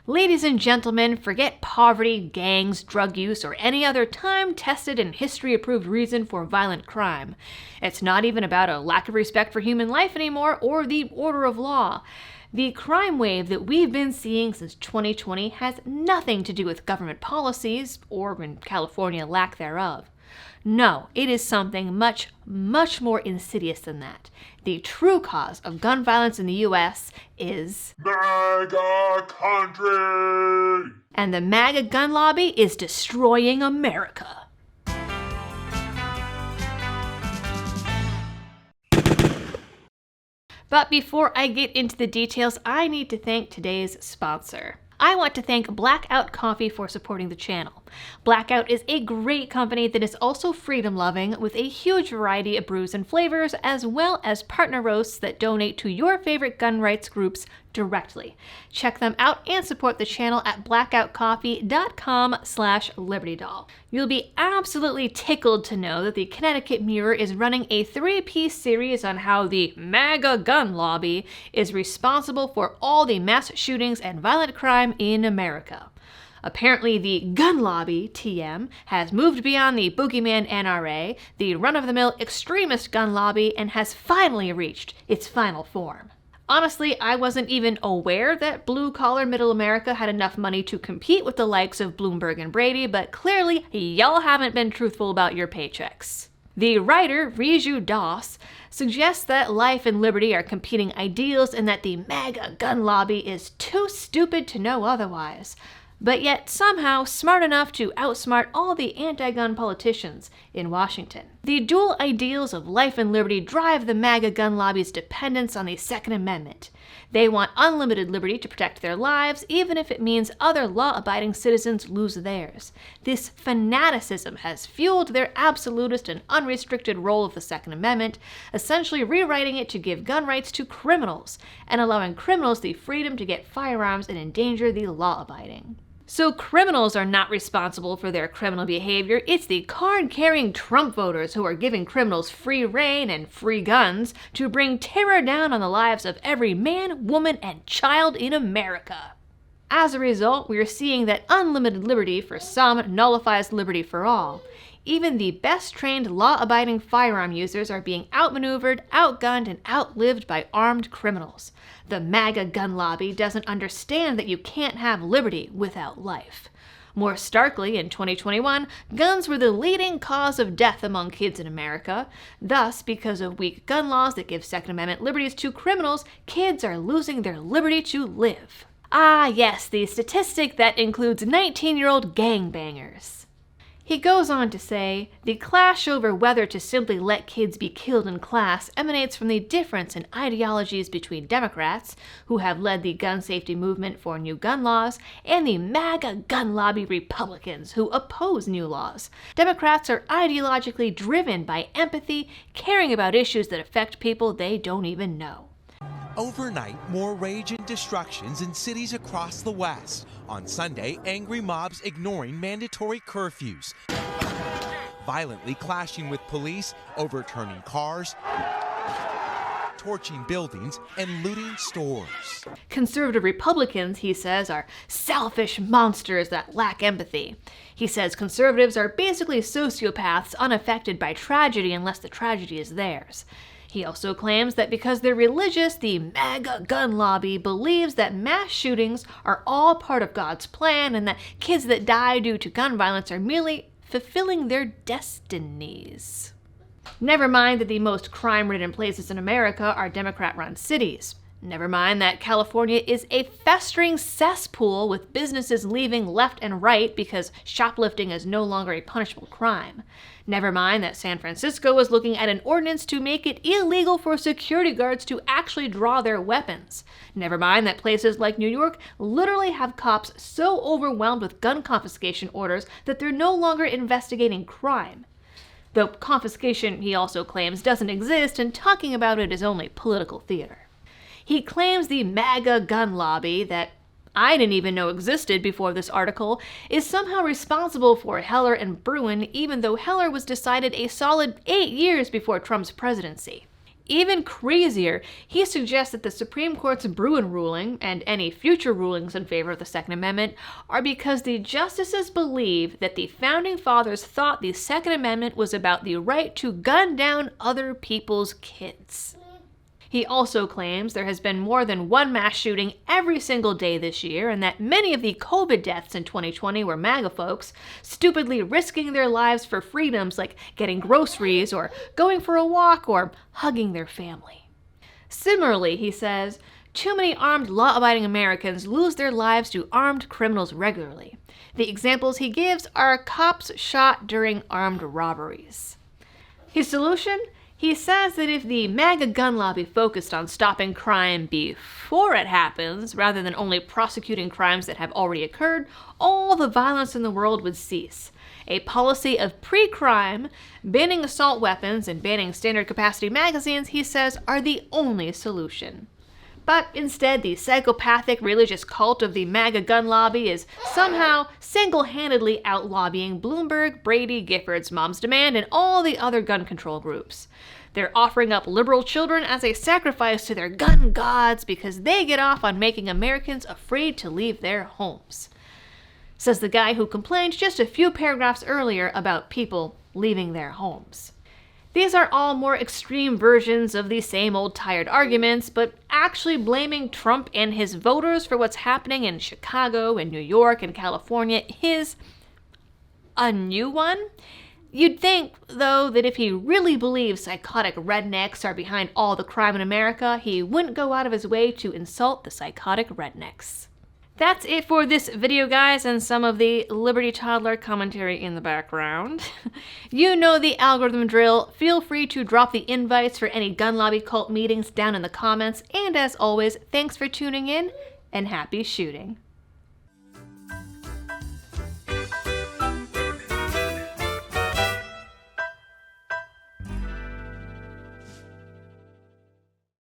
Ladies and gentlemen, forget poverty, gangs, drug use, or any other time-tested and history-approved reason for violent crime. It's not even about a lack of respect for human life anymore or the order of law. The crime wave that we've been seeing since 2020 has nothing to do with government policies, or in California, lack thereof. No, it is something much, much more insidious than that. The true cause of gun violence in the U.S. is MAGA country! And the MAGA gun lobby is destroying America. But before I get into the details, I need to thank today's sponsor. I want to thank Blackout Coffee for supporting the channel. Blackout is a great company that is also freedom-loving with a huge variety of brews and flavors, as well as partner roasts that donate to your favorite gun rights groups directly. Check them out and support the channel at blackoutcoffee.com/libertydoll. You'll be absolutely tickled to know that the Connecticut Mirror is running a 3-piece series on how the MAGA Gun Lobby is responsible for all the mass shootings and violent crime in America. Apparently, the gun lobby, TM, has moved beyond the boogeyman NRA, the run-of-the-mill extremist gun lobby, and has finally reached its final form. Honestly, I wasn't even aware that blue-collar middle America had enough money to compete with the likes of Bloomberg and Brady, but clearly, y'all haven't been truthful about your paychecks. The writer, Riju Das, suggests that life and liberty are competing ideals and that the MAGA gun lobby is too stupid to know otherwise, but yet somehow smart enough to outsmart all the anti-gun politicians in Washington. The dual ideals of life and liberty drive the MAGA gun lobby's dependence on the Second Amendment. They want unlimited liberty to protect their lives, even if it means other law-abiding citizens lose theirs. This fanaticism has fueled their absolutist and unrestricted role of the Second Amendment, essentially rewriting it to give gun rights to criminals, and allowing criminals the freedom to get firearms and endanger the law-abiding. So criminals are not responsible for their criminal behavior. It's the card-carrying Trump voters who are giving criminals free rein and free guns to bring terror down on the lives of every man, woman, and child in America. As a result, we are seeing that unlimited liberty for some nullifies liberty for all. Even the best-trained, law-abiding firearm users are being outmaneuvered, outgunned, and outlived by armed criminals. The MAGA gun lobby doesn't understand that you can't have liberty without life. More starkly, in 2021, guns were the leading cause of death among kids in America. Thus, because of weak gun laws that give Second Amendment liberties to criminals, kids are losing their liberty to live. Ah yes, the statistic that includes 19-year-old gangbangers. He goes on to say, the clash over whether to simply let kids be killed in class emanates from the difference in ideologies between Democrats, who have led the gun safety movement for new gun laws, and the MAGA gun lobby Republicans, who oppose new laws. Democrats are ideologically driven by empathy, caring about issues that affect people they don't even know. Overnight, more rage and destructions in cities across the West. On Sunday, angry mobs ignoring mandatory curfews, violently clashing with police, overturning cars, torching buildings, and looting stores. Conservative Republicans, he says, are selfish monsters that lack empathy. He says conservatives are basically sociopaths unaffected by tragedy unless the tragedy is theirs. He also claims that because they're religious, the MAGA gun lobby believes that mass shootings are all part of God's plan and that kids that die due to gun violence are merely fulfilling their destinies. Never mind that the most crime-ridden places in America are Democrat-run cities. Never mind that California is a festering cesspool with businesses leaving left and right because shoplifting is no longer a punishable crime. Never mind that San Francisco is looking at an ordinance to make it illegal for security guards to actually draw their weapons. Never mind that places like New York literally have cops so overwhelmed with gun confiscation orders that they're no longer investigating crime. Though confiscation, he also claims, doesn't exist, and talking about it is only political theater. He claims the MAGA gun lobby, that I didn't even know existed before this article, is somehow responsible for Heller and Bruen, even though Heller was decided a solid 8 years before Trump's presidency. even crazier, he suggests that the Supreme Court's Bruin ruling, and any future rulings in favor of the Second Amendment, are because the justices believe that the Founding Fathers thought the Second Amendment was about the right to gun down other people's kids. He also claims there has been more than one mass shooting every single day this year, and that many of the COVID deaths in 2020 were MAGA folks, stupidly risking their lives for freedoms like getting groceries, or going for a walk, or hugging their family. Similarly, he says, too many armed, law-abiding Americans lose their lives to armed criminals regularly. The examples he gives are cops shot during armed robberies. His solution? He says that if the MAGA gun lobby focused on stopping crime before it happens, rather than only prosecuting crimes that have already occurred, all the violence in the world would cease. A policy of pre-crime, banning assault weapons, and banning standard capacity magazines, he says, are the only solution. But instead, the psychopathic religious cult of the MAGA gun lobby is somehow single-handedly out-lobbying Bloomberg, Brady, Giffords, Moms Demand, and all the other gun control groups. They're offering up liberal children as a sacrifice to their gun gods because they get off on making Americans afraid to leave their homes. Says the guy who complained just a few paragraphs earlier about people leaving their homes. These are all more extreme versions of the same old tired arguments, but actually blaming Trump and his voters for what's happening in Chicago and New York and California is a new one. You'd think, though, that if he really believes psychotic rednecks are behind all the crime in America, he wouldn't go out of his way to insult the psychotic rednecks. That's it for this video, guys, and some of the Liberty Toddler commentary in the background. You know the algorithm drill. Feel free to drop the invites for any gun lobby cult meetings down in the comments. And as always, thanks for tuning in, and happy shooting.